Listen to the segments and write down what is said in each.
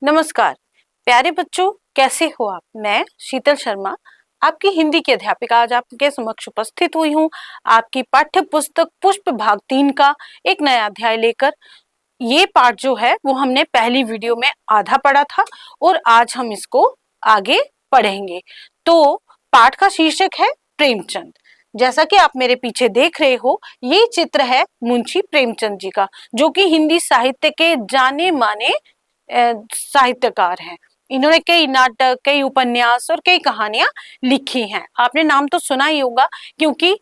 नमस्कार प्यारे बच्चों, कैसे हो आप। मैं शीतल शर्मा, आपकी हिंदी की अध्यापिका, आज आपके समक्ष उपस्थित हुई हूँ आपकी पाठ्य पुस्तक पुष्प भाग 3 का एक नया अध्याय लेकर। ये पाठ जो है वो हमने पहली वीडियो में आधा पढ़ा था और आज हम इसको आगे पढ़ेंगे। तो पाठ का शीर्षक है प्रेमचंद। जैसा कि आप मेरे पीछे देख रहे हो, ये चित्र है मुंशी प्रेमचंद जी का, जो कि हिंदी साहित्य के जाने माने साहित्यकार हैं। इन्होंने कई नाटक, कई उपन्यास और कई कहानियां लिखी हैं। आपने नाम तो सुना ही होगा, क्योंकि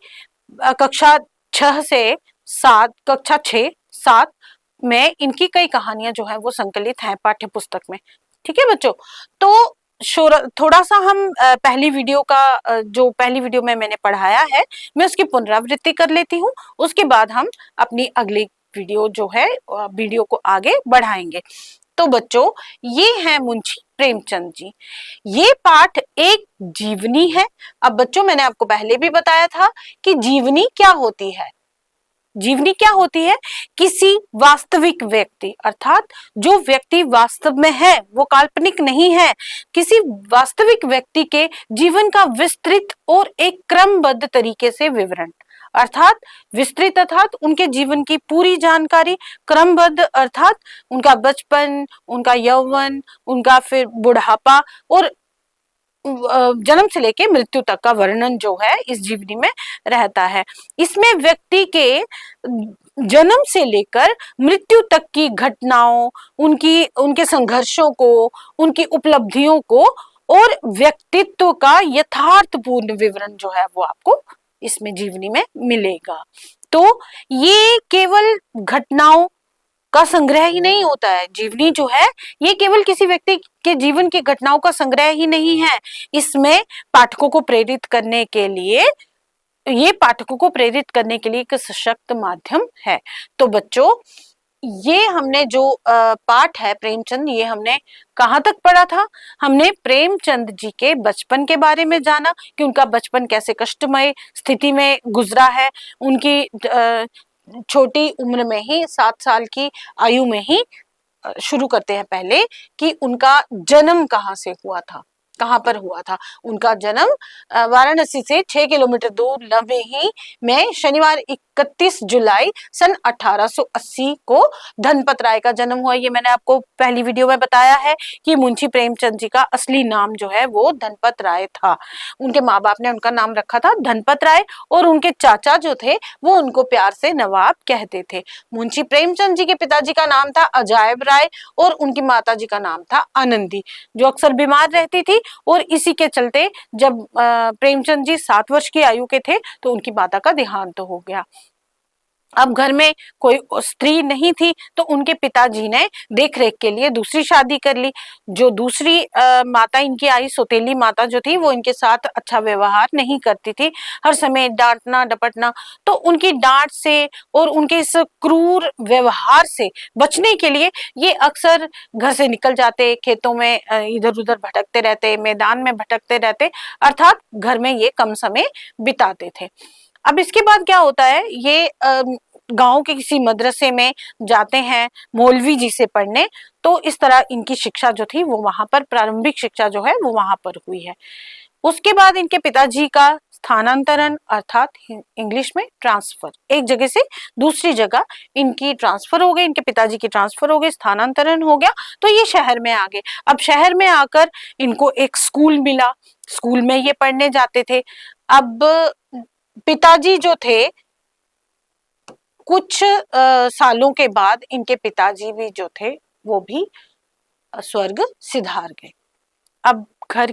कक्षा 6 से 7, कक्षा 6, 7 में इनकी कई कहानियां जो है वो संकलित हैं पाठ्य पुस्तक में। ठीक है बच्चों, तो थोड़ा सा हम पहली वीडियो का जो पहली वीडियो में मैंने पढ़ाया है, मैं उसकी पुनरावृत्ति कर लेती हूँ। उसके बाद हम अपनी अगली वीडियो जो है वीडियो को आगे बढ़ाएंगे। तो बच्चों, ये है मुंशी प्रेमचंद जी। ये पाठ एक जीवनी है। अब बच्चों, मैंने आपको पहले भी बताया था कि जीवनी क्या होती है। जीवनी क्या होती है? किसी वास्तविक व्यक्ति, अर्थात जो व्यक्ति वास्तव में है, वो काल्पनिक नहीं है, किसी वास्तविक व्यक्ति के जीवन का विस्तृत और एक क्रमबद्ध तरीके से विवरण, अर्थात विस्तृत अर्थात उनके जीवन की पूरी जानकारी, क्रमबद्ध अर्थात उनका बचपन, उनका यौवन, उनका फिर बुढ़ापा और जन्म से लेके मृत्यु तक का वर्णन जो है इस जीवनी में रहता है। इसमें व्यक्ति के जन्म से लेकर मृत्यु तक की घटनाओं, उनके संघर्षों को, उनकी उपलब्धियों को और व्यक्तित्व का यथार्थपूर्ण विवरण जो है वो आपको इसमें जीवनी में मिलेगा। तो ये केवल घटनाओं का संग्रह ही नहीं होता है। जीवनी जो है ये केवल किसी व्यक्ति के जीवन की घटनाओं का संग्रह ही नहीं है। इसमें पाठकों को प्रेरित करने के लिए एक सशक्त माध्यम है। तो बच्चों, ये हमने जो पाठ है प्रेमचंद, ये हमने कहाँ तक पढ़ा था? हमने प्रेमचंद जी के बचपन के बारे में जाना कि उनका बचपन कैसे कष्टमय स्थिति में गुजरा है। उनकी छोटी उम्र में ही, 7 साल की आयु में ही शुरू करते हैं पहले कि उनका जन्म कहाँ से हुआ था, कहाँ पर हुआ था। उनका जन्म वाराणसी से 6 किलोमीटर दूर लवेही में शनिवार 31 जुलाई सन 1880 को धनपत राय का जन्म हुआ। ये मैंने आपको पहली वीडियो में बताया है कि मुंशी प्रेमचंद जी का असली नाम जो है वो धनपत राय था। उनके माँ बाप ने उनका नाम रखा था धनपत राय और उनके चाचा जो थे वो उनको प्यार से नवाब कहते थे। मुंशी प्रेमचंद जी के पिताजी का नाम था अजायब राय और उनकी माता जी का नाम था आनंदी, जो अक्सर बीमार रहती थी। और इसी के चलते जब प्रेमचंद जी 7 वर्ष की आयु के थे तो उनकी माता का देहांत हो गया। अब घर में कोई स्त्री नहीं थी तो उनके पिताजी ने देख रेख के लिए दूसरी शादी कर ली। जो दूसरी माता इनकी आई, सौतेली माता जो थी, वो इनके साथ अच्छा व्यवहार नहीं करती थी, हर समय डांटना डपटना। तो उनकी डांट से और उनके इस क्रूर व्यवहार से बचने के लिए ये अक्सर घर से निकल जाते, खेतों में इधर उधर भटकते रहते, मैदान में भटकते रहते, अर्थात घर में ये कम समय बिताते थे। अब इसके बाद क्या होता है, ये गांव के किसी मदरसे में जाते हैं मौलवी जी से पढ़ने। तो इस तरह इनकी शिक्षा जो थी वो वहां पर, प्रारंभिक शिक्षा जो है वो वहां पर हुई है। उसके बाद इनके पिताजी का स्थानांतरण, अर्थात इंग्लिश में ट्रांसफर, एक जगह से दूसरी जगह इनकी ट्रांसफर हो गई, इनके पिताजी की ट्रांसफर हो गई, स्थानांतरण हो गया। तो ये शहर में आ गए। अब शहर में आकर इनको एक स्कूल मिला, स्कूल में ये पढ़ने जाते थे। अब पिताजी जो थे, कुछ सालों के बाद इनके पिताजी भी जो थे वो भी स्वर्ग सिधार गए। अब घर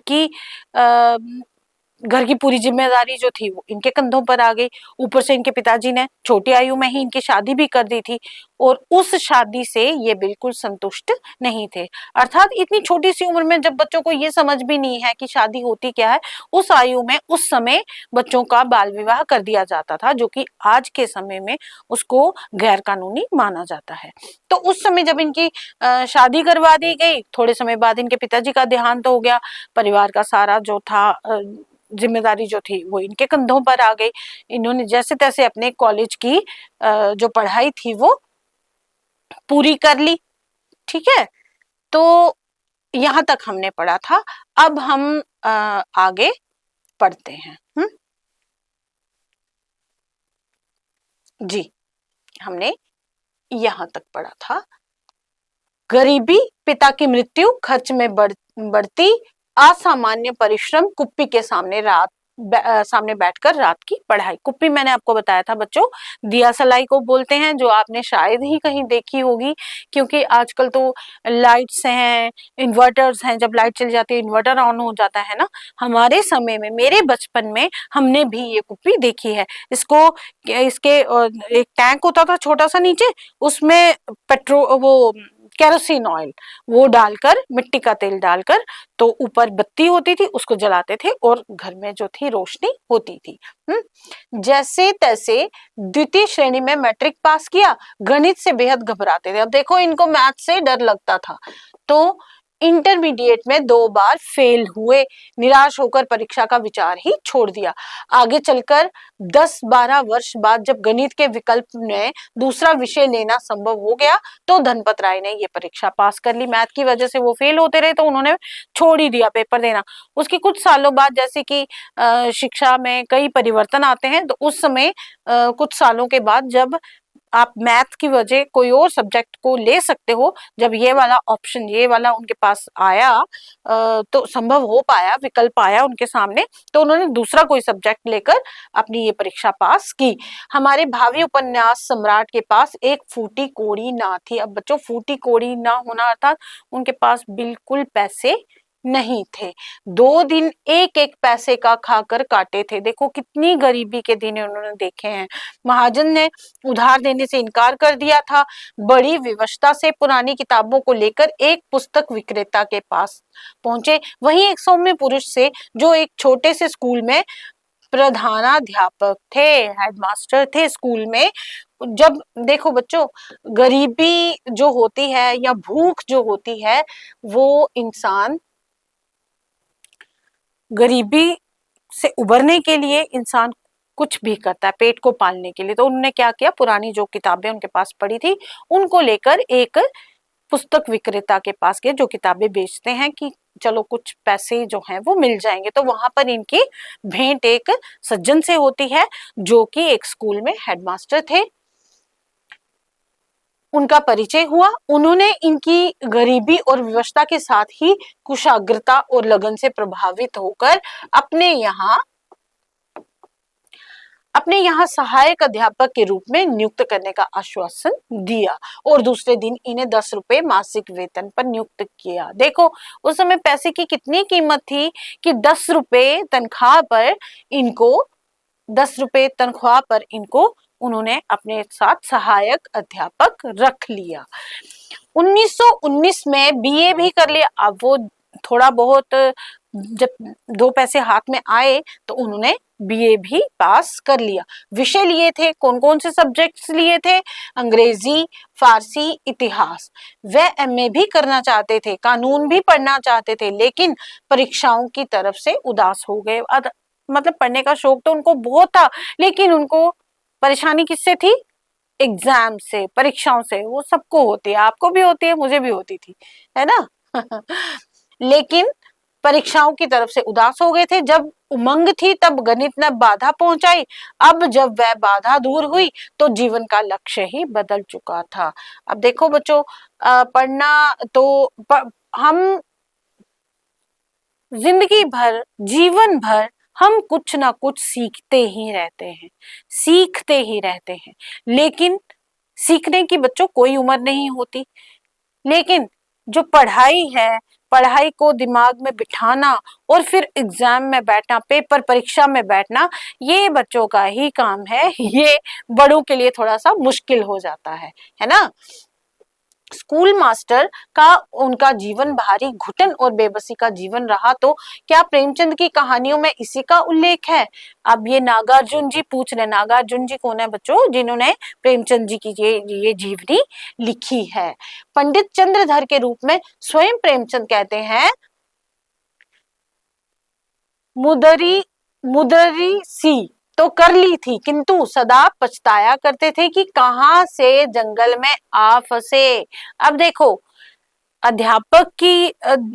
की पूरी जिम्मेदारी जो थी वो इनके कंधों पर आ गई। ऊपर से इनके पिताजी ने छोटी आयु में ही इनकी शादी भी कर दी थी और उस शादी से ये बिल्कुल संतुष्ट नहीं थे। अर्थात इतनी छोटी सी उम्र में जब बच्चों को ये समझ भी नहीं है कि शादी होती क्या है, उस आयु में, उस समय बच्चों का बाल विवाह कर दिया जाता था, जो कि आज के समय में उसको गैर कानूनी माना जाता है। तो उस समय जब इनकी शादी करवा दी गई, थोड़े समय बाद इनके पिताजी का देहांत हो गया। परिवार का सारा जो था जिम्मेदारी जो थी वो इनके कंधों पर आ गई। इन्होंने जैसे तैसे अपने कॉलेज की जो पढ़ाई थी वो पूरी कर ली। ठीक है, तो यहाँ तक हमने पढ़ा था। अब हम आगे पढ़ते हैं। जी, हमने यहाँ तक पढ़ा था। गरीबी, पिता की मृत्यु, खर्च में बढ़ती, असामान्य परिश्रम, कुप्पी के सामने सामने बैठकर रात की पढ़ाई। कुप्पी मैंने आपको बताया था बच्चों, दिया सलाई को बोलते हैं, जो आपने शायद ही कहीं देखी होगी, क्योंकि आजकल तो लाइट्स हैं, इन्वर्टर्स हैं, जब लाइट चली जाती है इन्वर्टर ऑन हो जाता है ना। हमारे समय में, मेरे बचपन में हमने भी ये कुप्पी देखी है। इसके एक टैंक होता था छोटा सा नीचे, उसमें पेट्रोल, वो केरोसिन ऑयल, वो डालकर, मिट्टी का तेल डालकर, तो ऊपर बत्ती होती थी, उसको जलाते थे और घर में जो थी रोशनी होती थी। जैसे तैसे द्वितीय श्रेणी में मैट्रिक पास किया, गणित से बेहद घबराते थे। अब देखो, इनको मैथ से डर लगता था, तो इंटरमीडिएट में 2 बार फेल हुए, निराश होकर परीक्षा का विचार ही छोड़ दिया। आगे चलकर 10-12 वर्ष बाद जब गणित के विकल्प में दूसरा विषय लेना संभव हो गया, तो धनपत राय ने ये परीक्षा पास कर ली। मैथ की वजह से वो फेल होते रहे, तो उन्होंने छोड़ ही दिया पेपर देना। उसके कुछ सालों बाद, जैसे कि शिक्षा में कई परिवर्तन आते हैं, तो उस समय कुछ सालों के बाद जब आप मैथ की वजह कोई और सब्जेक्ट को ले सकते हो, जब ये वाला ऑप्शन, ये वाला उनके पास आया, तो संभव हो पाया, विकल्प आया उनके सामने, तो उन्होंने दूसरा कोई सब्जेक्ट लेकर अपनी ये परीक्षा पास की। हमारे भावी उपन्यास सम्राट के पास एक फूटी कोड़ी ना थी। अब बच्चों, फूटी कोड़ी ना होना अर्थात उनके पास बिल्कुल पैसे नहीं थे। 2 दिन एक एक पैसे का खाकर काटे थे। देखो कितनी गरीबी के दिन उन्होंने देखे हैं। महाजन ने उधार देने से इनकार कर दिया था। बड़ी विवशता से पुरानी किताबों को लेकर एक पुस्तक विक्रेता के पास पहुंचे, वहीं एक सौम्य पुरुष से, जो एक छोटे से स्कूल में प्रधानाध्यापक थे, हेडमास्टर थे स्कूल में। जब देखो बच्चों, गरीबी जो होती है या भूख जो होती है, वो इंसान, गरीबी से उबरने के लिए इंसान कुछ भी करता है, पेट को पालने के लिए। तो उन्होंने क्या किया, पुरानी जो किताबें उनके पास पड़ी थी, उनको लेकर एक पुस्तक विक्रेता के पास गए, जो किताबें बेचते हैं, कि चलो कुछ पैसे जो हैं वो मिल जाएंगे। तो वहां पर इनकी भेंट एक सज्जन से होती है, जो कि एक स्कूल में हेडमास्टर थे। उनका परिचय हुआ। उन्होंने इनकी गरीबी और विवशता के साथ ही कुशाग्रता और लगन से प्रभावित होकर अपने यहाँ सहायक अध्यापक के रूप में नियुक्त करने का आश्वासन दिया, और दूसरे दिन इन्हें 10 रुपए मासिक वेतन पर नियुक्त किया। देखो उस समय पैसे की कितनी कीमत थी, कि 10 रुपए तनख्वाह पर इनको 10 रुपए तनख्वाह पर इनको उन्होंने अपने साथ सहायक अध्यापक रख लिया। 1919 में बीए भी कर लिया। अब वो थोड़ा बहुत जब 2 पैसे हाथ में आए, तो उन्होंने बीए भी पास कर लिया। विषय लिए थे, कौन कौन से सब्जेक्ट्स लिए थे? अंग्रेजी, फारसी, इतिहास। वह एमए भी करना चाहते थे, कानून भी पढ़ना चाहते थे, लेकिन परीक्षाओं की तरफ से उदास हो गए। मतलब पढ़ने का शौक तो उनको बहुत था, लेकिन उनको परेशानी किससे थी? एग्जाम से, परीक्षाओं से। वो सबको होती है, आपको भी होती है, मुझे भी होती थी, है ना? लेकिन परीक्षाओं की तरफ से उदास हो गए थे। जब उमंग थी, तब गणित ने बाधा पहुंचाई। अब जब वह बाधा दूर हुई, तो जीवन का लक्ष्य ही बदल चुका था। अब देखो बच्चों, पढ़ना तो हम जिंदगी भर, जीवन भर हम कुछ ना कुछ सीखते ही रहते हैं, सीखते ही रहते हैं। लेकिन सीखने की बच्चों कोई उम्र नहीं होती। लेकिन जो पढ़ाई है, पढ़ाई को दिमाग में बिठाना और फिर एग्जाम में बैठना, पेपर परीक्षा में बैठना, ये बच्चों का ही काम है। ये बड़ों के लिए थोड़ा सा मुश्किल हो जाता है ना? स्कूल मास्टर का उनका जीवन भारी घुटन और बेबसी का जीवन रहा, तो क्या प्रेमचंद की कहानियों में इसी का उल्लेख है? अब ये नागार्जुन जी पूछ रहे, नागार्जुन जी कौन है बच्चों? जिन्होंने प्रेमचंद जी की ये जीवनी लिखी है। पंडित चंद्रधर के रूप में स्वयं प्रेमचंद कहते हैं, मुदरी मुदरी सी तो कर ली थी, किंतु सदा पछताया करते थे कि कहां से जंगल में आ फंसे। अब देखो, अध्यापक की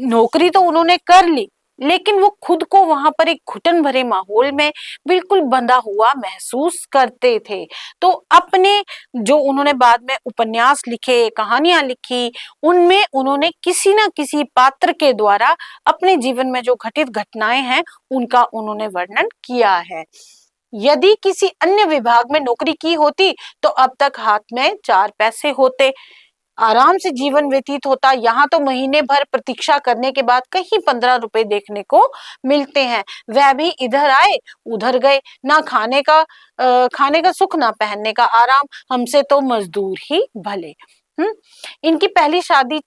नौकरी तो उन्होंने कर ली, लेकिन वो खुद को वहां पर एक घुटन भरे माहौल में बिल्कुल बंधा हुआ महसूस करते थे। तो अपने जो उन्होंने बाद में उपन्यास लिखे, कहानियां लिखी, उनमें उन्होंने किसी ना किसी पात्र के द्वारा अपने जीवन में जो घटित घटनाएं हैं उनका उन्होंने वर्णन किया है। यदि किसी अन्य विभाग में नौकरी की होती तो अब तक हाथ में 4 पैसे होते, आराम से जीवन व्यतीत होता। यहाँ तो महीने भर प्रतीक्षा करने के बाद कहीं 15 रुपए देखने को मिलते हैं, वह भी इधर आए उधर गए, ना खाने का सुख ना पहनने का आराम, हमसे तो मजदूर ही भले। इनकी पहली शादी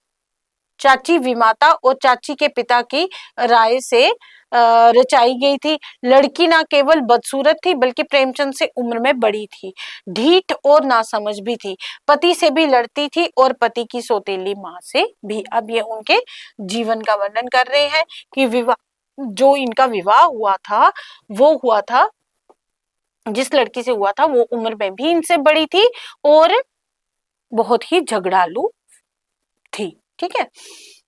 चाची विमाता और चाची के पिता की राय से रचाई गई थी। लड़की ना केवल बदसूरत थी बल्कि प्रेमचंद से उम्र में बड़ी थी, ढीठ और नासमझ भी थी, पति से भी लड़ती थी और पति की सौतेली माँ से भी। अब ये उनके जीवन का वर्णन कर रहे हैं कि जो इनका विवाह हुआ था वो हुआ था, जिस लड़की से हुआ था वो उम्र में भी इनसे बड़ी थी और बहुत ही झगड़ालू थी। ठीक है,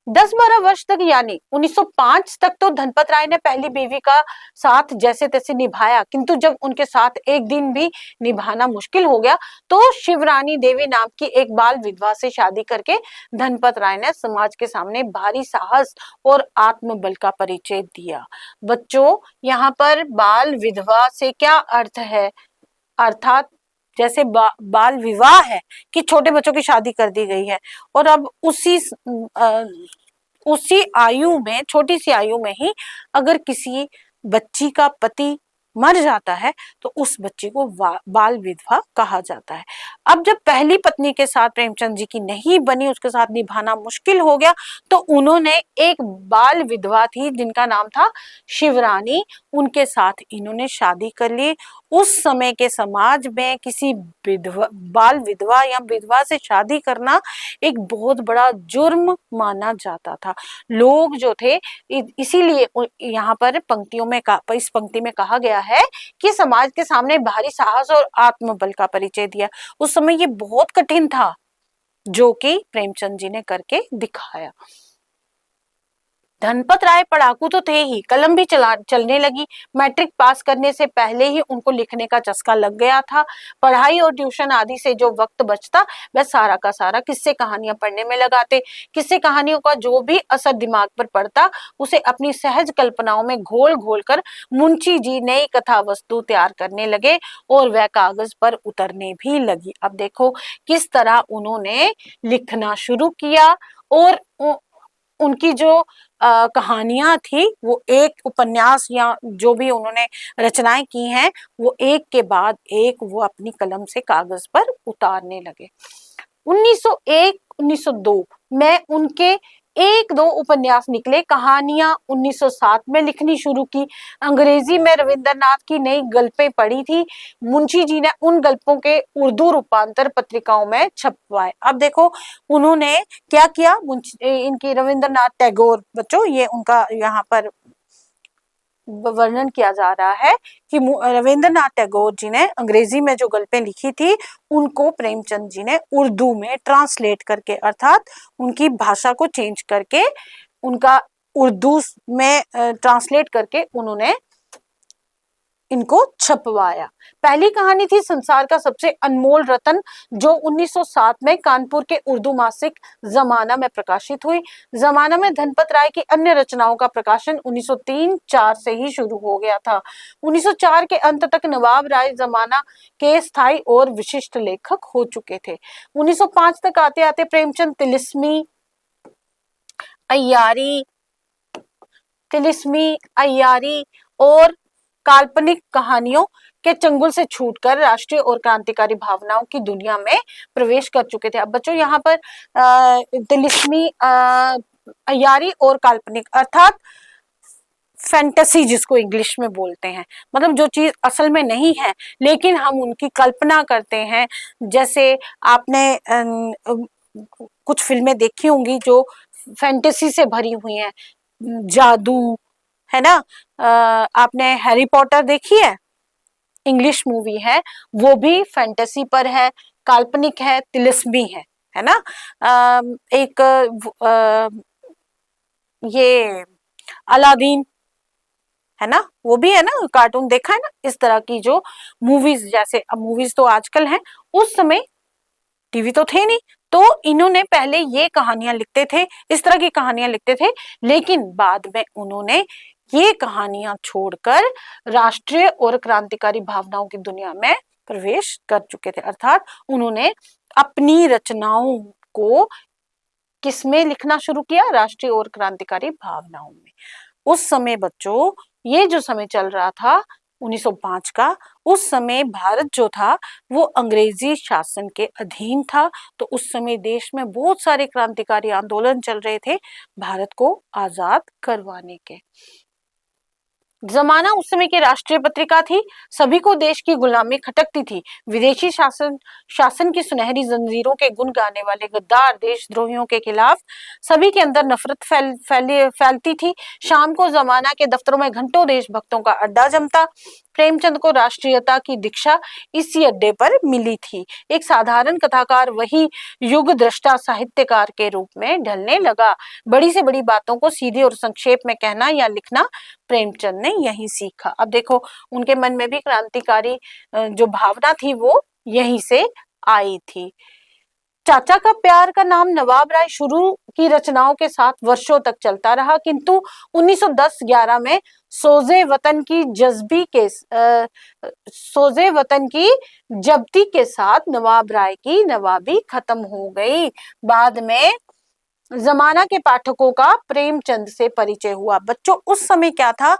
10-12 वर्ष तक यानी 1905 तक तो धनपत राय ने पहली बीवी का साथ जैसे तैसे निभाया, किंतु जब उनके साथ एक दिन भी निभाना मुश्किल हो गया तो शिवरानी देवी नाम की एक बाल विधवा से शादी करके धनपत राय ने समाज के सामने भारी साहस और आत्मबल का परिचय दिया। बच्चों, यहाँ पर बाल विधवा से क्या अर्थ है? अर्थात जैसे बाल विवाह है कि छोटे बच्चों की शादी कर दी गई है और अब उसी आयु में, छोटी सी आयु में ही अगर किसी बच्ची का पति मर जाता है तो उस बच्ची को बाल विधवा कहा जाता है। अब जब पहली पत्नी के साथ प्रेमचंद जी की नहीं बनी, उसके साथ निभाना मुश्किल हो गया, तो उन्होंने एक बाल विधवा थी जिनका नाम था शिवरानी, उनके साथ इन्होंने शादी कर ली। उस समय के समाज में किसी बाल विधवा या विधवा से शादी करना एक बहुत बड़ा जुर्म माना जाता था। लोग जो थे, इसीलिए यहाँ पर पंक्तियों में इस पंक्ति में कहा गया है कि समाज के सामने भारी साहस और आत्मबल का परिचय दिया। उस समय ये बहुत कठिन था जो कि प्रेमचंद जी ने करके दिखाया। धनपत राय पढ़ाकू तो थे ही, कलम भी चलने लगी। मैट्रिक पास करने से पहले ही उनको लिखने का चस्का लग गया था। पढ़ाई और ट्यूशन आदि से जो वक्त बचता वह सारा का सारा किस्से कहानियां पढ़ने में लगाते। किस्से कहानियों का जो भी असर दिमाग पर पड़ता उसे अपनी सहज कल्पनाओं में घोल घोल कर मुंशी जी नई कथा वस्तु तैयार करने लगे और वह कागज पर उतरने भी लगी। अब देखो किस तरह उन्होंने लिखना शुरू किया और उनकी जो कहानियां थी वो एक उपन्यास या जो भी उन्होंने रचनाएं की हैं वो एक के बाद एक वो अपनी कलम से कागज पर उतारने लगे। 1901 1902 में उनके 1-2 उपन्यास निकले। कहानियां 1907 में लिखनी शुरू की। अंग्रेजी में रविंद्रनाथ की नई गल्पें पढ़ी थी। मुंशी जी ने उन गल्पों के उर्दू रूपांतर पत्रिकाओं में छपवाए। अब देखो उन्होंने क्या किया, इनकी रविंद्रनाथ टैगोर, बच्चों ये उनका यहाँ पर वर्णन किया जा रहा है कि रविंद्रनाथ टैगोर जी ने अंग्रेजी में जो गल्पें लिखी थी उनको प्रेमचंद जी ने उर्दू में ट्रांसलेट करके, अर्थात उनकी भाषा को चेंज करके, उनका उर्दू में ट्रांसलेट करके उन्होंने इनको छपवाया। पहली कहानी थी संसार का सबसे अनमोल रतन, जो 1907 में कानपुर के उर्दू मासिक जमाना में प्रकाशित हुई। जमाना में धनपत राय की अन्य रचनाओं का प्रकाशन 1903-04 से ही शुरू हो गया था। 1904 के अंत तक नवाब राय जमाना के स्थायी और विशिष्ट लेखक हो चुके थे। 1905 तक आते आते प्रेमचंद तिलिस्मी अय्यारी और काल्पनिक कहानियों के चंगुल से छूटकर राष्ट्रीय और क्रांतिकारी भावनाओं की दुनिया में प्रवेश कर चुके थे। अब बच्चों यहाँ पर तिलिस्मी अय्यारी और काल्पनिक अर्थात फैंटेसी जिसको इंग्लिश में बोलते हैं, मतलब जो चीज असल में नहीं है लेकिन हम उनकी कल्पना करते हैं। जैसे आपने कुछ फिल्में देखी होंगी जो फैंटेसी से भरी हुई हैं, जादू है ना, आपने हैरी पॉटर देखी है, इंग्लिश मूवी है, वो भी फैंटेसी पर है, काल्पनिक है, तिलिस्मी है। है ना। एक ये अलादीन, है ना, वो भी है ना, कार्टून देखा है ना, इस तरह की जो मूवीज, जैसे अब मूवीज तो आजकल हैं, उस समय टीवी तो थे नहीं, तो इन्होंने पहले ये कहानियां लिखते थे, इस तरह की कहानियां लिखते थे, लेकिन बाद में उन्होंने ये कहानियां छोड़कर राष्ट्रीय और क्रांतिकारी भावनाओं की दुनिया में प्रवेश कर चुके थे। अर्थात उन्होंने अपनी रचनाओं को किसमें लिखना शुरू किया? राष्ट्रीय और क्रांतिकारी भावनाओं में। उस समय बच्चों, ये जो समय चल रहा था 1905 का, उस समय भारत जो था वो अंग्रेजी शासन के अधीन था। तो उस समय देश में बहुत सारे क्रांतिकारी आंदोलन चल रहे थे भारत को आजाद करवाने के। जमाना उस समय की राष्ट्रीय पत्रिका थी, सभी को देश की गुलामी खटकती थी। विदेशी शासन की सुनहरी जंजीरों के गुण गाने वाले गद्दार देशद्रोहियों के खिलाफ सभी के अंदर नफरत फैलती थी। शाम को जमाना के दफ्तरों में घंटों देशभक्तों का अड्डा जमता। प्रेमचंद को राष्ट्रीयता की दीक्षा इसी अड्डे पर मिली थी। एक साधारण कथाकार वही युग दृष्टा साहित्यकार के रूप में ढलने लगा। बड़ी से बड़ी बातों को सीधे और संक्षेप में कहना या लिखना प्रेमचंद ने यही सीखा। अब देखो, उनके मन में भी क्रांतिकारी जो भावना थी वो यहीं से आई थी। चाचा का प्यार का नाम नवाब राय शुरू की रचनाओं के साथ वर्षों तक चलता रहा, किंतु 1910-11 में सोजे वतन की जब्ती के साथ नवाब राय की नवाबी खत्म हो गई। बाद में जमाना के पाठकों का प्रेमचंद से परिचय हुआ। बच्चों, उस समय क्या था,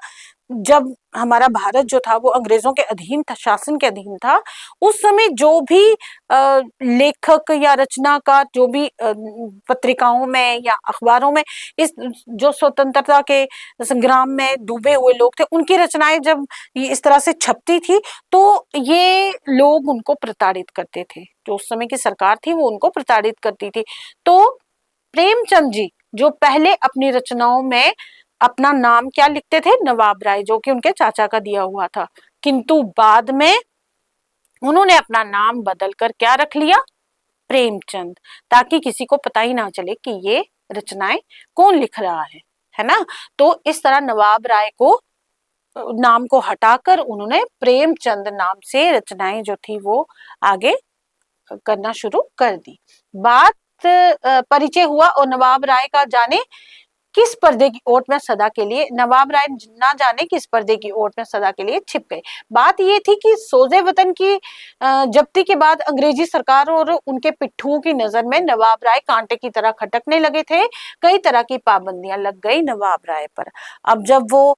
जब हमारा भारत जो था वो अंग्रेजों के अधीन था, शासन के अधीन था, उस समय जो भी लेखक या रचनाकार जो भी पत्रिकाओं में या अखबारों में इस जो स्वतंत्रता के संग्राम में डूबे हुए लोग थे, उनकी रचनाएं जब ये इस तरह से छपती थी, तो ये लोग उनको प्रताड़ित करते थे। जो उस समय की सरकार थी वो उनको प्रताड़ित करती थी। तो प्रेमचंद जी जो पहले अपनी रचनाओं में अपना नाम क्या लिखते थे? नवाब राय, जो कि उनके चाचा का दिया हुआ था, किंतु बाद में उन्होंने अपना नाम बदलकर क्या रख लिया? प्रेमचंद, ताकि किसी को पता ही ना चले कि ये रचनाएं कौन लिख रहा है ना। तो इस तरह नवाब राय को नाम को हटाकर उन्होंने प्रेमचंद नाम से रचनाएं जो थी वो आगे करना शुरू कर दी। बात परिचय हुआ और नवाब राय का जाने किस पर्दे की ओट में सदा के लिए, नवाब राय ना जाने किस पर्दे की ओट में सदा के लिए छिप गए। बात ये थी कि सोजे वतन की जब्ती के बाद अंग्रेजी सरकार और उनके पिट्ठुओं की नजर में नवाब राय कांटे की तरह खटकने लगे थे। कई तरह की पाबंदियां लग गई नवाब राय पर। अब जब वो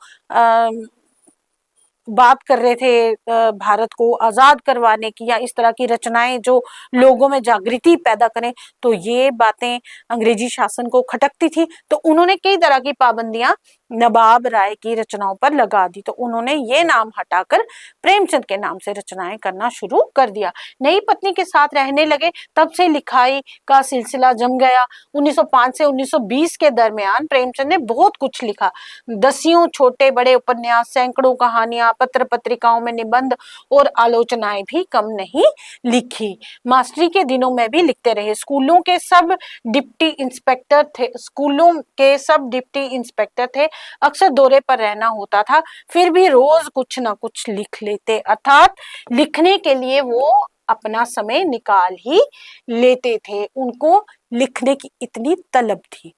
बात कर रहे थे भारत को आजाद करवाने की, या इस तरह की रचनाएं जो लोगों में जागृति पैदा करें, तो ये बातें अंग्रेजी शासन को खटकती थी। तो उन्होंने कई तरह की पाबंदियां नवाब राय की रचनाओं पर लगा दी। तो उन्होंने ये नाम हटाकर प्रेमचंद के नाम से रचनाएं करना शुरू कर दिया। नई पत्नी के साथ रहने लगे, तब से लिखाई का सिलसिला जम गया। 1905 से 1920 के दरमियान प्रेमचंद ने बहुत कुछ लिखा। दसियों छोटे बड़े उपन्यास, सैकड़ों कहानियां, पत्र पत्रिकाओं में निबंध और आलोचनाएं भी कम नहीं लिखी। मास्टरी के दिनों में भी लिखते रहे। स्कूलों के सब डिप्टी इंस्पेक्टर थे। अक्सर दौरे पर रहना होता था, फिर भी रोज कुछ ना कुछ लिख लेते। अर्थात लिखने के लिए वो अपना समय निकाल ही लेते थे, उनको लिखने की इतनी तलब थी।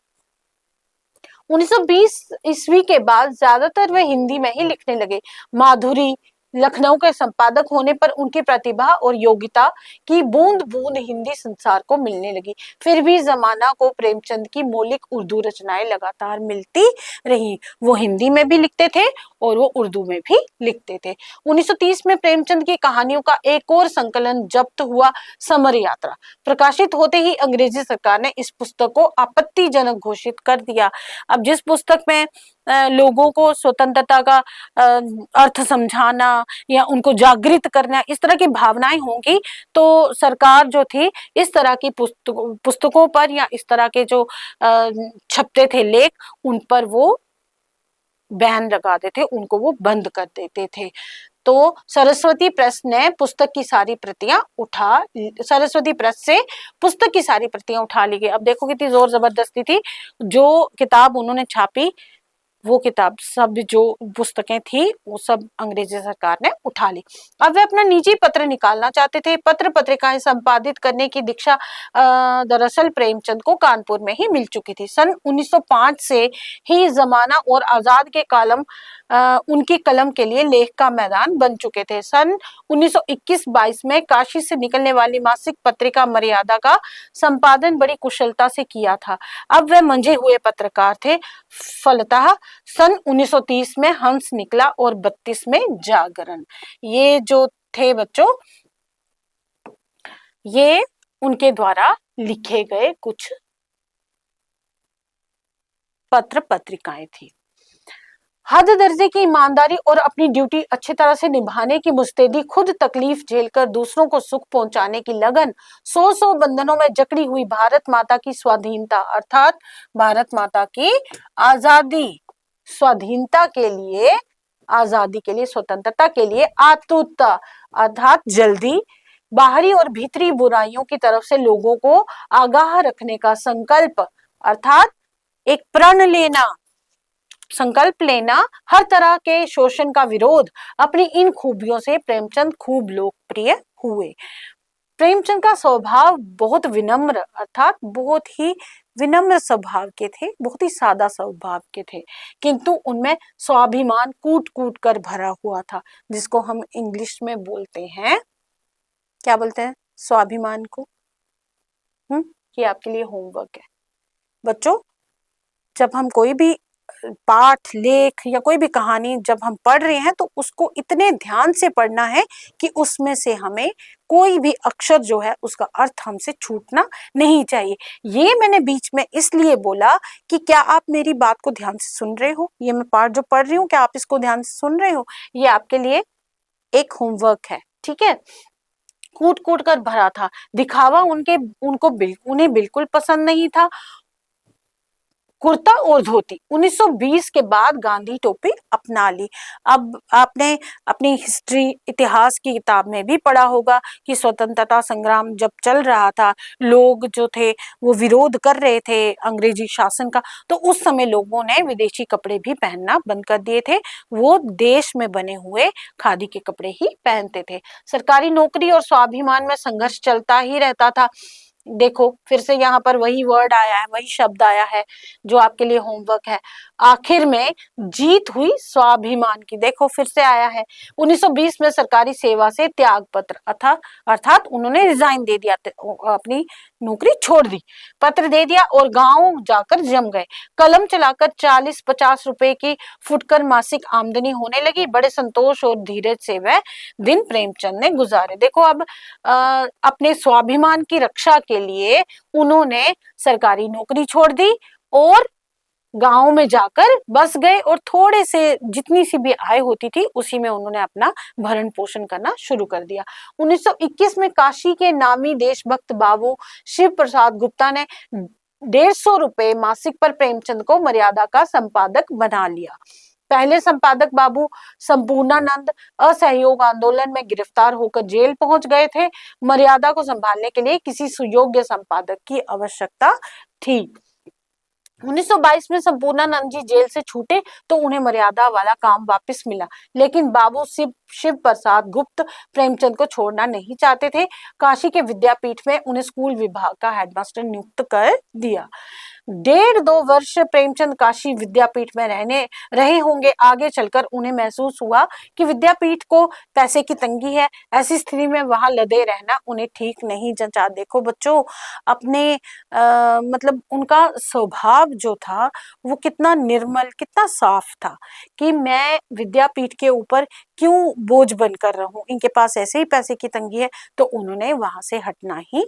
1920 ईस्वी के बाद ज्यादातर वे हिंदी में ही लिखने लगे। माधुरी लखनऊ के संपादक होने पर उनकी प्रतिभा और योग्यता की बूंद बूंद हिंदी संसार को मिलने लगी। फिर भी जमाना को प्रेमचंद की मौलिक उर्दू रचनाएं लगातार मिलती रही। वो हिंदी में भी लिखते थे और वो उर्दू में भी लिखते थे। 1930 में प्रेमचंद की कहानियों का एक और संकलन जब्त हुआ, समर यात्रा। प्रकाशित होते ही अंग्रेजी सरकार ने इस पुस्तक को आपत्तिजनक घोषित कर दिया। अब जिस पुस्तक में लोगों को स्वतंत्रता का अर्थ समझाना या उनको जागृत करना, इस तरह की भावनाएं होंगी, तो सरकार जो थी इस तरह की पुस्तकों पर या इस तरह के जो छपते थे लेख, उन पर वो बैन लगा देते, उनको वो बंद कर देते थे। तो सरस्वती प्रेस ने पुस्तक की सारी प्रतियां सरस्वती प्रेस से पुस्तक की सारी प्रतियां उठा ली गई। अब देखो कितनी जोर जबरदस्ती थी, जो किताब उन्होंने छापी वो किताब सब जो पुस्तकें थी वो सब अंग्रेजी सरकार ने उठा ली। अब वे अपना निजी पत्र निकालना चाहते थे। पत्र पत्रिकाएं संपादित करने की दीक्षा दरअसल प्रेमचंद को कानपुर में ही मिल चुकी थी। सन 1905 से ही जमाना और आजाद के कलम उनकी कलम के लिए लेख का मैदान बन चुके थे। सन 1921-22 में काशी से निकलने वाली मासिक पत्रिका मर्यादा का संपादन बड़ी कुशलता से किया था। अब वे मंझे हुए पत्रकार थे। फलतः सन 1930 में हंस निकला और 32 में जागरण। ये जो थे बच्चों, ये उनके द्वारा लिखे गए कुछ पत्र पत्रिकाएं थी। हद दर्जे की ईमानदारी और अपनी ड्यूटी अच्छी तरह से निभाने की मुस्तैदी, खुद तकलीफ झेलकर दूसरों को सुख पहुंचाने की लगन, सौ बंधनों में जकड़ी हुई भारत माता की स्वाधीनता अर्थात भारत माता की आजादी, स्वाधीनता के लिए, आजादी के लिए, स्वतंत्रता के लिए आतुरता अर्थात जल्दी, बाहरी और भीतरी बुराइयों की तरफ से लोगों को आगाह रखने का संकल्प अर्थात एक प्रण लेना, संकल्प लेना, हर तरह के शोषण का विरोध, अपनी इन खूबियों से प्रेमचंद खूब लोकप्रिय हुए। प्रेमचंद का स्वभाव बहुत विनम्र अर्थात बहुत ही विनम्र स्वभाव के थे, बहुत ही सादा स्वभाव के थे, किंतु उनमें स्वाभिमान कूट कूट कर भरा हुआ था, जिसको हम इंग्लिश में बोलते हैं, क्या बोलते हैं स्वाभिमान को। ये आपके लिए होमवर्क है बच्चों। जब हम कोई भी पाठ, लेख या कोई भी कहानी जब हम पढ़ रहे हैं तो उसको इतने ध्यान से पढ़ना है कि उसमें से हमें कोई भी अक्षर जो है उसका अर्थ हमसे छूटना नहीं चाहिए। ये मैंने बीच में इसलिए बोला कि क्या आप मेरी बात को ध्यान से सुन रहे हो, ये मैं पाठ जो पढ़ रही हूँ क्या आप इसको ध्यान से सुन रहे हो, ये आपके लिए एक होमवर्क है, ठीक है। कूट कूट कर भरा था, दिखावा उन्हें बिल्कुल पसंद नहीं था। कुर्ता और धोती, 1920 के बाद गांधी टोपी अपना ली। अब आपने अपनी हिस्ट्री, इतिहास की किताब में भी पढ़ा होगा कि स्वतंत्रता संग्राम जब चल रहा था, लोग जो थे वो विरोध कर रहे थे अंग्रेजी शासन का, तो उस समय लोगों ने विदेशी कपड़े भी पहनना बंद कर दिए थे, वो देश में बने हुए खादी के कपड़े ही पहनते थे। सरकारी नौकरी और स्वाभिमान में संघर्ष चलता ही रहता था। देखो फिर से यहाँ पर वही वर्ड आया है, वही शब्द आया है जो आपके लिए होमवर्क है। आखिर में जीत हुई स्वाभिमान की, देखो फिर से आया है। 1920 में सरकारी सेवा से त्याग पत्र अर्थात उन्होंने रिजाइन दे दिया, अपनी नौकरी छोड़ दी, पत्र दे दिया और गांव जाकर जम गए। कलम चलाकर 40-50 रुपए की फुटकर मासिक आमदनी होने लगी। बड़े संतोष और धीरज से वह दिन प्रेमचंद ने गुजारे। देखो अब अपने स्वाभिमान की रक्षा के लिए उन्होंने सरकारी नौकरी छोड़ दी और गांव में जाकर बस गए और थोड़े से जितनी सी भी आय होती थी उसी में उन्होंने अपना भरण पोषण करना शुरू कर दिया। 1921 में काशी के नामी देशभक्त बाबू शिव प्रसाद गुप्ता ने 150 रुपए मासिक पर प्रेमचंद को मर्यादा का संपादक बना लिया। पहले संपादक बाबू संपूर्णानंद असहयोग आंदोलन में गिरफ्तार होकर जेल पहुंच गए थे। मर्यादा को संभालने के लिए किसी सुयोग्य संपादक की आवश्यकता थी। 1922 में संपूर्णानंद जी जेल से छूटे तो उन्हें मर्यादा वाला काम वापस मिला, लेकिन बाबू शिव प्रसाद गुप्त प्रेमचंद को छोड़ना नहीं चाहते थे। काशी के विद्यापीठ में उन्हें स्कूल विभाग का हेडमास्टर नियुक्त कर दिया। 1.5-2 वर्ष प्रेमचंद काशी विद्यापीठ में रहे होंगे। आगे चलकर उन्हें महसूस हुआ कि विद्यापीठ को पैसे की तंगी है, ऐसी स्थिति में वहां लदे रहना उन्हें ठीक नहीं जंचा। देखो बच्चों, अपने मतलब उनका स्वभाव जो था वो कितना निर्मल, कितना साफ था कि मैं विद्यापीठ के ऊपर क्यों बोझ बनकर रहूं, इनके पास ऐसे ही पैसे की तंगी है, तो उन्होंने वहां से हटना ही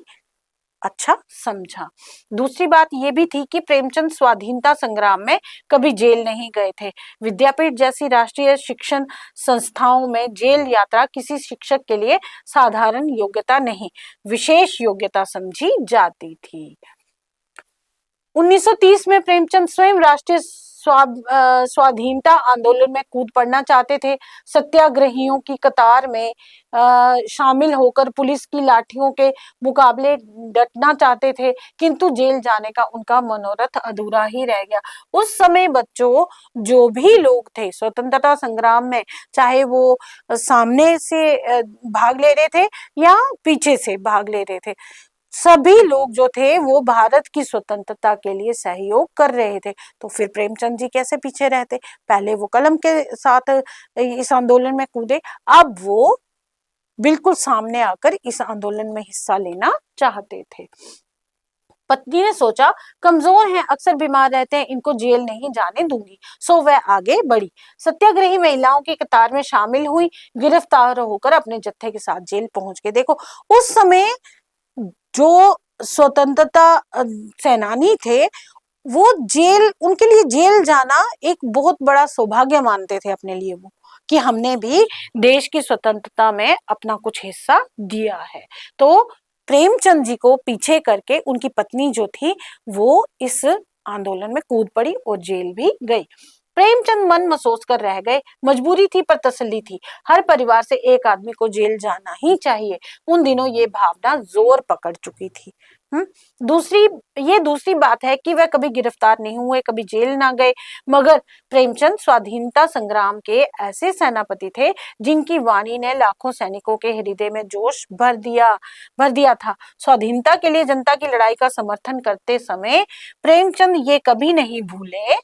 अच्छा समझा। दूसरी बात ये भी थी कि प्रेमचंद स्वाधीनता संग्राम में कभी जेल नहीं गए थे। विद्यापीठ जैसी राष्ट्रीय शिक्षण संस्थाओं में जेल यात्रा किसी शिक्षक के लिए साधारण योग्यता नहीं, विशेष योग्यता समझी जाती थी। 1930 में प्रेमचंद स्वयं राष्ट्रीय स्वाधीनता आंदोलन में कूद पड़ना चाहते थे, सत्याग्रहियों की कतार में शामिल होकर पुलिस की लाठियों के मुकाबले डटना चाहते थे, किंतु जेल जाने का उनका मनोरथ अधूरा ही रह गया। उस समय बच्चों, जो भी लोग थे स्वतंत्रता संग्राम में, चाहे वो सामने से भाग ले रहे थे या पीछे से भाग ले रहे थे, सभी लोग जो थे वो भारत की स्वतंत्रता के लिए सहयोग कर रहे थे। तो फिर प्रेमचंद जी कैसे पीछे रहते? पहले वो कलम के साथ इस आंदोलन में कूदे, अब वो बिल्कुल सामने आकर इस आंदोलन में हिस्सा लेना चाहते थे। पत्नी ने सोचा, कमजोर हैं, अक्सर बीमार रहते हैं, इनको जेल नहीं जाने दूंगी। सो वह आगे बढ़ी, सत्याग्रही महिलाओं की कतार में शामिल हुई, गिरफ्तार होकर अपने जत्थे के साथ जेल पहुंच गए। देखो, उस समय जो स्वतंत्रता सेनानी थे, वो जेल, उनके लिए जेल जाना एक बहुत बड़ा सौभाग्य मानते थे अपने लिए, वो कि हमने भी देश की स्वतंत्रता में अपना कुछ हिस्सा दिया है। तो प्रेमचंद जी को पीछे करके उनकी पत्नी जो थी वो इस आंदोलन में कूद पड़ी और जेल भी गई। प्रेमचंद मन महसूस कर रह गए, मजबूरी थी पर तसल्ली थी, हर परिवार से एक आदमी को जेल जाना ही चाहिए। उन दिनों ये भावना जोर पकड़ चुकी थी। दूसरी बात है कि वह कभी गिरफ्तार नहीं हुए, कभी जेल ना गए, मगर प्रेमचंद स्वाधीनता संग्राम के ऐसे सेनापति थे जिनकी वाणी ने लाखों सैनिकों के हृदय में जोश भर दिया था। स्वाधीनता के लिए जनता की लड़ाई का समर्थन करते समय प्रेमचंद ये कभी नहीं भूले,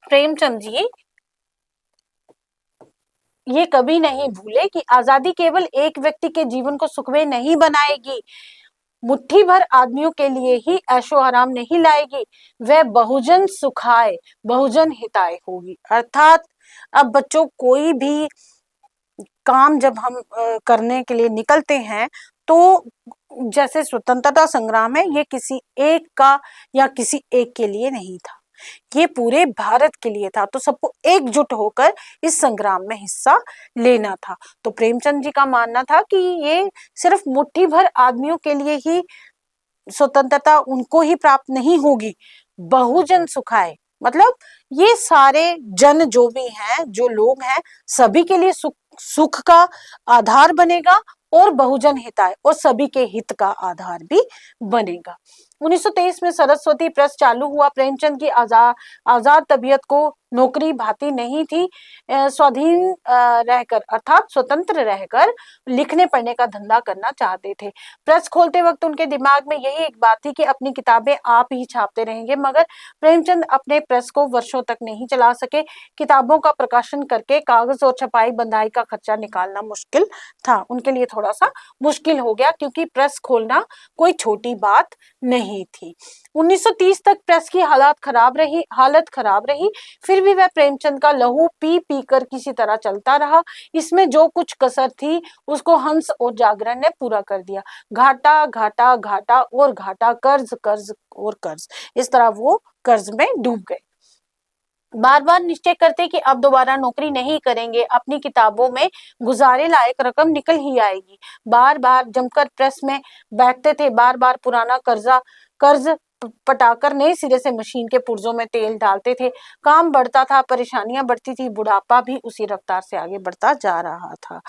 प्रेमचंद जी ये कभी नहीं भूले कि आजादी केवल एक व्यक्ति के जीवन को सुखमय नहीं बनाएगी, मुट्ठी भर आदमियों के लिए ही ऐशो आराम नहीं लाएगी, वह बहुजन सुखाए, बहुजन हिताय होगी। अर्थात अब बच्चों, कोई भी काम जब हम करने के लिए निकलते हैं तो जैसे स्वतंत्रता संग्राम है, ये किसी एक का या किसी एक के लिए नहीं था, ये पूरे भारत के लिए था। तो सबको एकजुट होकर इस संग्राम में हिस्सा लेना था। तो प्रेमचंद जी का मानना था कि ये सिर्फ मुट्ठी भर आदमियों के लिए ही स्वतंत्रता उनको ही प्राप्त नहीं होगी, बहुजन सुखाए, मतलब ये सारे जन जो भी हैं, जो लोग हैं, सभी के लिए सुख का आधार बनेगा और बहुजन हिताय और सभी के हित का आधार भी बनेगा। 1923 में सरस्वती प्रेस चालू हुआ। प्रेमचंद की आजाद तबीयत को नौकरी भाती नहीं थी। स्वाधीन रहकर अर्थात स्वतंत्र रहकर लिखने पढ़ने का धंधा करना चाहते थे। प्रेस खोलते वक्त उनके दिमाग में यही एक बात थी कि अपनी किताबें आप ही छापते रहेंगे, मगर प्रेमचंद अपने प्रेस को वर्षों तक नहीं चला सके। किताबों का प्रकाशन करके कागज और छपाई बंधाई का खर्चा निकालना मुश्किल था, उनके लिए थोड़ा सा मुश्किल हो गया, क्योंकि प्रेस खोलना कोई छोटी बात नहीं थी। 1930 तक प्रेस की हालत खराब रही, फिर भी वह प्रेमचंद का लहू पी पी कर किसी तरह चलता रहा। इसमें जो कुछ कसर थी उसको हंस और जागरण ने पूरा कर दिया। घाटा घाटा घाटा और घाटा, कर्ज कर्ज और कर्ज, इस तरह वो कर्ज में डूब गए। बार बार निश्चय करते कि अब दोबारा नौकरी नहीं करेंगे, अपनी किताबों में गुजारे लायक रकम निकल ही आएगी। बार बार जमकर प्रेस में बैठते थे, बार बार पुराना कर्ज पटाकर नए सिरे से मशीन के पुर्जों में तेल डालते थे। काम बढ़ता था, परेशानियां बढ़ती थी, बुढ़ापा भी उसी रफ्तार से आगे बढ़ता जा रहा था।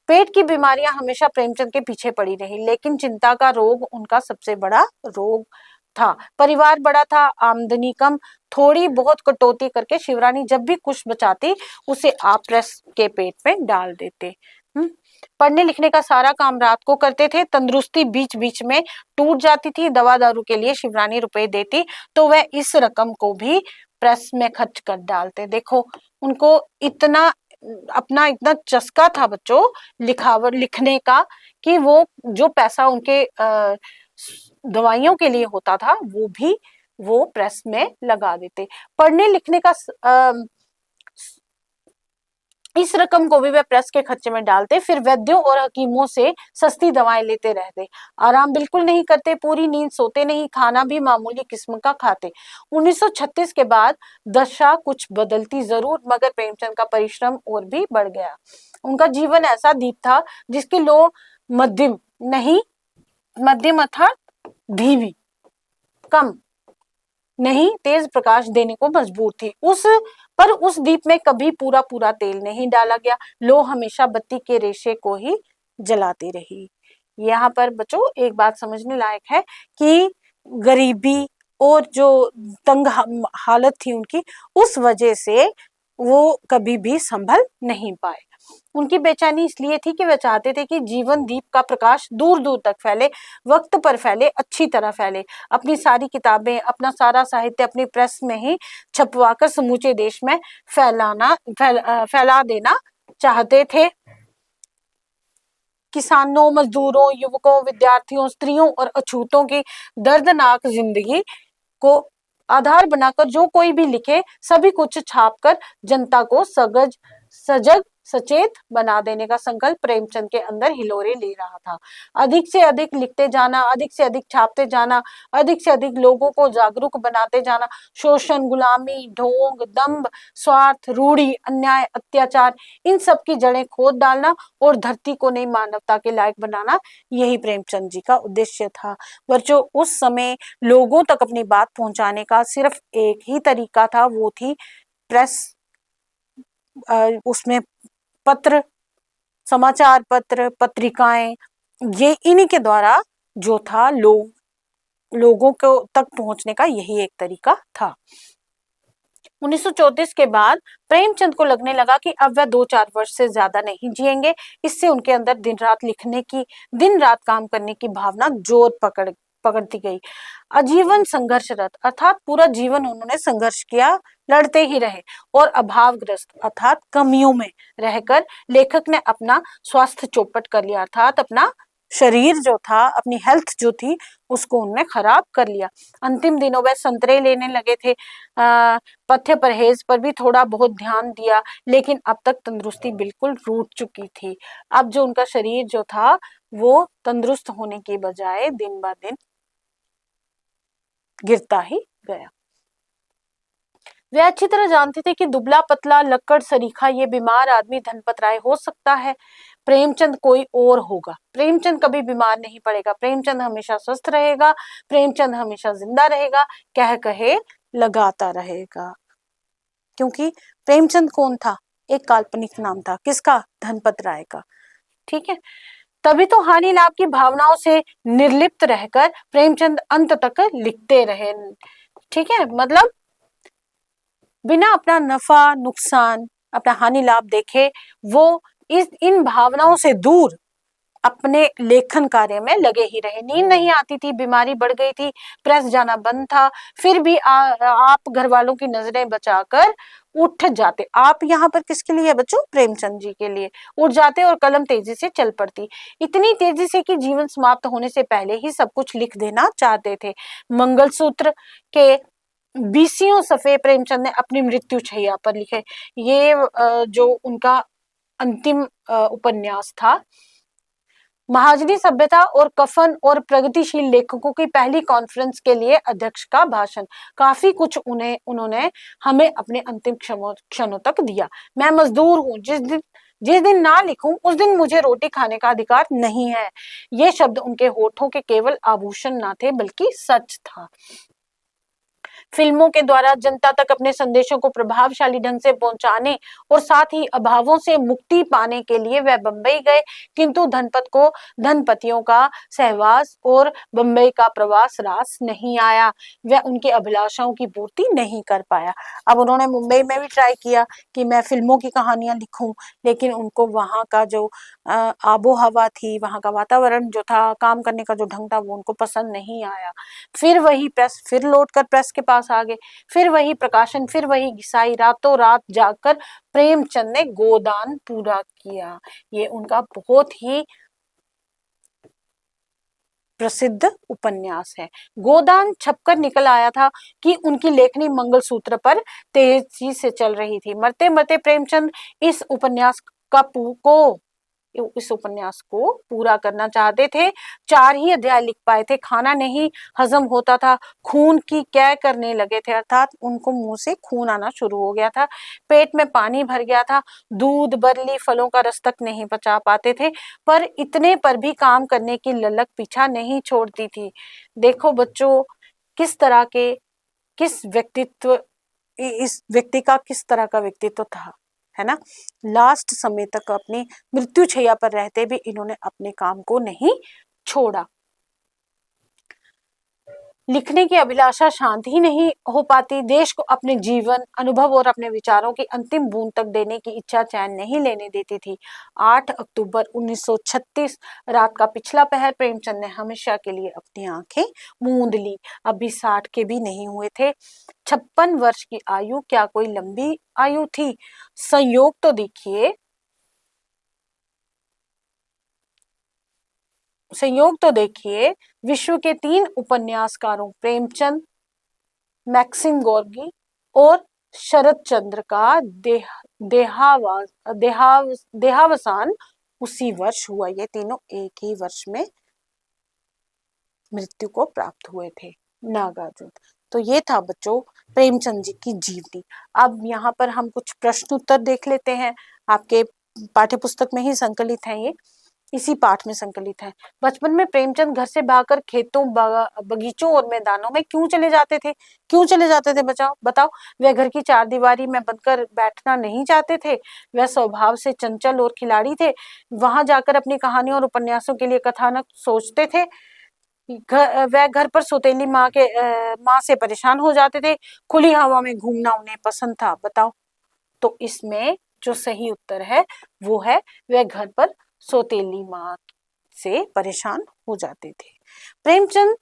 पेट की बीमारियां हमेशा प्रेमचंद के पीछे पड़ी रही, लेकिन चिंता का रोग उनका सबसे बड़ा रोग था। परिवार बड़ा था, आमदनी कम, थोड़ी बहुत कटौती करके शिवरानी जब भी कुछ बचाती उसे आप प्रेस के पेट में डाल देते। पढ़ने लिखने का सारा काम रात को करते थे। तंदुरुस्ती बीच बीच में टूट जाती थी। दवा दारू के लिए शिवरानी रुपए देती तो वह इस रकम को भी प्रेस में खर्च कर डालते। देखो, उनको अपना इतना चस्का था बच्चों लिखने का कि वो जो पैसा उनके दवाइयों के लिए होता था वो प्रेस में लगा देते। पढ़ने लिखने का इस रकम को भी वह प्रेस के खर्चे में डालते। फिर वैद्यों और हकीमों से सस्ती दवाएं लेते रहते। आराम बिल्कुल नहीं करते, पूरी नींद सोते नहीं, खाना भी मामूली किस्म का खाते। 1936 के बाद दशा कुछ बदलती जरूर, मगर प्रेमचंद का परिश्रम और भी बढ़ गया। उनका जीवन ऐसा दीप था जिसकी लो मध्यम अर्थात धीमी कम नहीं तेज प्रकाश देने को मजबूर थी। उस दीप में कभी पूरा पूरा तेल नहीं डाला गया। लो हमेशा बत्ती के रेशे को ही जलाती रही। यहाँ पर बच्चों एक बात समझने लायक है कि गरीबी और जो तंग हालत थी उनकी, उस वजह से वो कभी भी संभल नहीं पाए। उनकी बेचैनी इसलिए थी कि वे चाहते थे कि जीवन दीप का प्रकाश दूर दूर तक फैले, वक्त पर फैले, अच्छी तरह फैले। अपनी सारी किताबें, अपना सारा साहित्य अपनी प्रेस में ही छपवाकर समूचे देश में फैला देना चाहते थे। किसानों, मजदूरों, युवकों, विद्यार्थियों, स्त्रियों और अछूतों की दर्दनाक जिंदगी को आधार बनाकर जो कोई भी लिखे, सभी कुछ छापकर जनता को सजग सचेत बना देने का संकल्प प्रेमचंद के अंदर हिलोरे ले रहा था। अधिक से अधिक लिखते जाना, अधिक से अधिक छापते जाना, अधिक से अधिक लोगों को जागरूक बनाते जाना, शोषण, गुलामी, ढोंग, दंभ, स्वार्थ, रूढ़ी, अन्याय, अत्याचार, इन सब की जड़ें खोद डालना और धरती को नई मानवता के लायक बनाना, यही प्रेमचंद जी का उद्देश्य था। बच्चों उस समय लोगों तक अपनी बात पहुंचाने का सिर्फ एक ही तरीका था, वो थी प्रेस। उसमें पत्र, समाचार पत्र, पत्रिकाएं, ये इन्हीं के द्वारा जो था लोगों को तक पहुंचने का यही एक तरीका था। 1934 के बाद प्रेमचंद को लगने लगा कि अब वह 2-4 वर्ष से ज्यादा नहीं जिएंगे। इससे उनके अंदर दिन रात लिखने की, दिन रात काम करने की भावना जोर पकड़ती गई। आजीवन संघर्षरत अर्थात पूरा जीवन उन्होंने संघर्ष किया, लड़ते ही रहे और अभावग्रस्त अर्थात कमियों में रहकर लेखक ने अपना स्वास्थ्य चौपट कर लिया, अर्थात अपना शरीर जो था, अपनी हेल्थ जो थी उसको उन्होंने खराब कर लिया। अंतिम दिनों में संतरे लेने लगे थे, पथ्य परहेज पर भी थोड़ा बहुत ध्यान दिया, लेकिन अब तक तंदुरुस्ती बिल्कुल रूठ चुकी थी। अब जो उनका शरीर जो था वो तंदुरुस्त होने की बजाय दिन ब दिन गिरता ही गया। वे अच्छी तरह जानते थे कि दुबला पतला लक्कड़ सरीखा ये बीमार आदमी धनपत राय हो सकता है, प्रेमचंद कोई और होगा। प्रेमचंद कभी बीमार नहीं पड़ेगा, प्रेमचंद हमेशा स्वस्थ रहेगा, प्रेमचंद हमेशा जिंदा रहेगा, कह कहे लगाता रहेगा। क्योंकि प्रेमचंद कौन था? एक काल्पनिक नाम था, किसका? धनपत राय का। ठीक है, तभी तो हानि लाभ की भावनाओं से निर्लिप्त रहकर प्रेमचंद अंत तक लिखते रहे। ठीक है, मतलब बिना अपना नफा नुकसान, अपना हानि लाभ देखे वो इन भावनाओं से दूर अपने लेखन कार्य में लगे ही रहे। नींद नहीं आती थी, बीमारी बढ़ गई थी, प्रेस जाना बंद था, फिर भी आप घर वालों की नजरें बचाकर उठ जाते। आप यहाँ पर किसके लिए बच्चों? प्रेमचंद जी के लिए उठ जाते और कलम तेजी से चल पड़ती, इतनी तेजी से कि जीवन समाप्त होने से पहले ही सब कुछ लिख देना चाहते थे। मंगलसूत्र के 20 सफ़े प्रेमचंद ने अपनी मृत्यु छहिया पर लिखे। ये जो उनका अंतिम उपन्यास था। महाजनी सभ्यता और कफन और प्रगतिशील लेखकों की पहली कॉन्फ्रेंस के लिए अध्यक्ष का भाषण, काफी कुछ उन्होंने हमें अपने अंतिम क्षणों तक दिया। मैं मजदूर हूँ, जिस दिन ना लिखूं उस दिन मुझे रोटी खाने का अधिकार नहीं है। ये शब्द उनके होठों के केवल आभूषण ना थे बल्कि सच था। फिल्मों के द्वारा जनता तक अपने संदेशों को प्रभावशाली ढंग से पहुंचाने और साथ ही अभावों से मुक्ति पाने के लिए वह बंबई गए, किंतु धनपत को धनपतियों का सहवास और बंबई का प्रवास रास नहीं आया। वह उनकी अभिलाषाओं की पूर्ति नहीं कर पाया। अब उन्होंने मुंबई में भी ट्राई किया कि मैं फिल्मों की कहानियां लिखूं, लेकिन उनको वहां का जो आबो हवा थी, वहां का वातावरण जो था, काम करने का जो ढंग था, वो उनको पसंद नहीं आया। फिर वही प्रेस, फिर लौटकर प्रेस के पास आ गए, फिर वही प्रकाशन, फिर वही घिसाई, रातों रात जाकर प्रेमचंद ने गोदान पूरा किया। ये उनका बहुत ही प्रसिद्ध उपन्यास है। गोदान छपकर निकल आया था कि उनकी लेखनी मंगलसूत्र पर तेजी से चल रही थी। मरते मरते प्रेमचंद इस उपन्यास को पूरा करना चाहते थे। 4 ही अध्याय लिख पाए थे, खाना नहीं हजम होता था, खून की कै करने लगे थे, अर्थात उनको मुंह से खून आना शुरू हो गया था, पेट में पानी भर गया था, दूध बरली फलों का रस तक नहीं पचा पाते थे, पर इतने पर भी काम करने की ललक पीछा नहीं छोड़ती थी। देखो बच्चों, किस तरह के, किस व्यक्तित्व, इस व्यक्ति का किस तरह का व्यक्तित्व था, है ना। लास्ट समय तक अपनी मृत्यु शैया पर रहते भी इन्होंने अपने काम को नहीं छोड़ा। लिखने की अभिलाषा शांत ही नहीं हो पाती, देश को अपने जीवन, अनुभव और अपने विचारों की अंतिम बूंद तक देने की इच्छा चैन नहीं लेने देती थी। 8 अक्टूबर 1936 रात का पिछला पहर प्रेमचंद ने हमेशा के लिए अपनी आंखें मूंद ली। अभी 60 के भी नहीं हुए थे। 56 वर्ष की आयु क्या कोई लंबी आयु थी? संयोग तो देखिए, विश्व के 3 उपन्यासकारों प्रेमचंद, मैक्सिम गोर्की और शरद चंद्र का देहावसान उसी वर्ष हुआ। ये तीनों एक ही वर्ष में मृत्यु को प्राप्त हुए थे, नागार्जुन। तो ये था बच्चों प्रेमचंद जी की जीवनी। अब यहाँ पर हम कुछ प्रश्न उत्तर देख लेते हैं। आपके पाठ्य पुस्तक में ही संकलित है, ये इसी पाठ में संकलित है। बचपन में प्रेमचंद घर से भागकर खेतों, बगीचों और मैदानों में क्यों चले जाते थे? क्यों चले जाते थे बताओ। वह घर की चारदीवारी में बंधकर बैठना नहीं चाहते थे। वह स्वभाव से चंचल और खिलाड़ी थे। वहां जाकर अपनी कहानियों और उपन्यासों के लिए कथानक सोचते थे। वह घर पर सौतेली माँ से परेशान हो जाते थे। खुली हवा में घूमना उन्हें पसंद था। बताओ। तो इसमें जो सही उत्तर है वो है वह घर पर सौतेली माँ से परेशान हो जाते थे। प्रेमचंद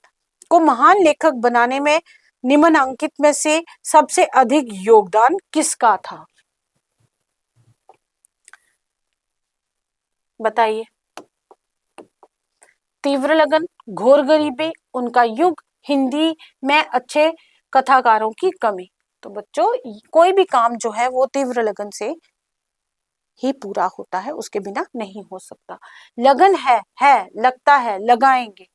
को महान लेखक बनाने में निम्नलिखित में से सबसे अधिक योगदान किसका था? बताइए। तीव्र लगन, घोर गरीबी, उनका युग, हिंदी में अच्छे कथाकारों की कमी। तो बच्चों कोई भी काम जो है वो तीव्र लगन से ही पूरा होता है, उसके बिना नहीं हो सकता। लगन है, लगता है, लगाएंगे।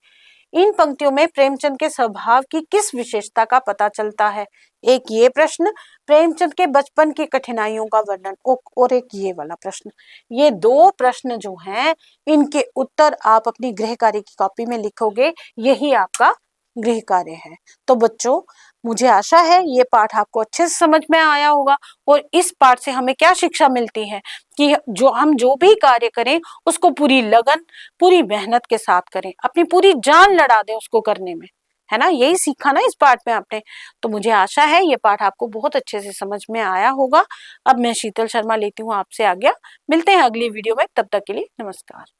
इन पंक्तियों में प्रेमचंद के स्वभाव की किस विशेषता का पता चलता है? एक ये प्रश्न, प्रेमचंद के बचपन की कठिनाइयों का वर्णन, और एक ये वाला प्रश्न। ये 2 प्रश्न जो हैं इनके उत्तर आप अपनी गृह कार्य की कॉपी में लिखोगे, यही आपका गृह कार्य है। तो बच्चों मुझे आशा है ये पाठ आपको अच्छे से समझ में आया होगा। और इस पाठ से हमें क्या शिक्षा मिलती है कि जो भी कार्य करें उसको पूरी लगन, पूरी मेहनत के साथ करें, अपनी पूरी जान लड़ा दें उसको करने में, है ना। यही सीखा ना इस पाठ में आपने। तो मुझे आशा है ये पाठ आपको बहुत अच्छे से समझ में आया होगा। अब मैं शीतल शर्मा लेती हूँ आपसे आज्ञा। मिलते हैं अगली वीडियो में, तब तक के लिए नमस्कार।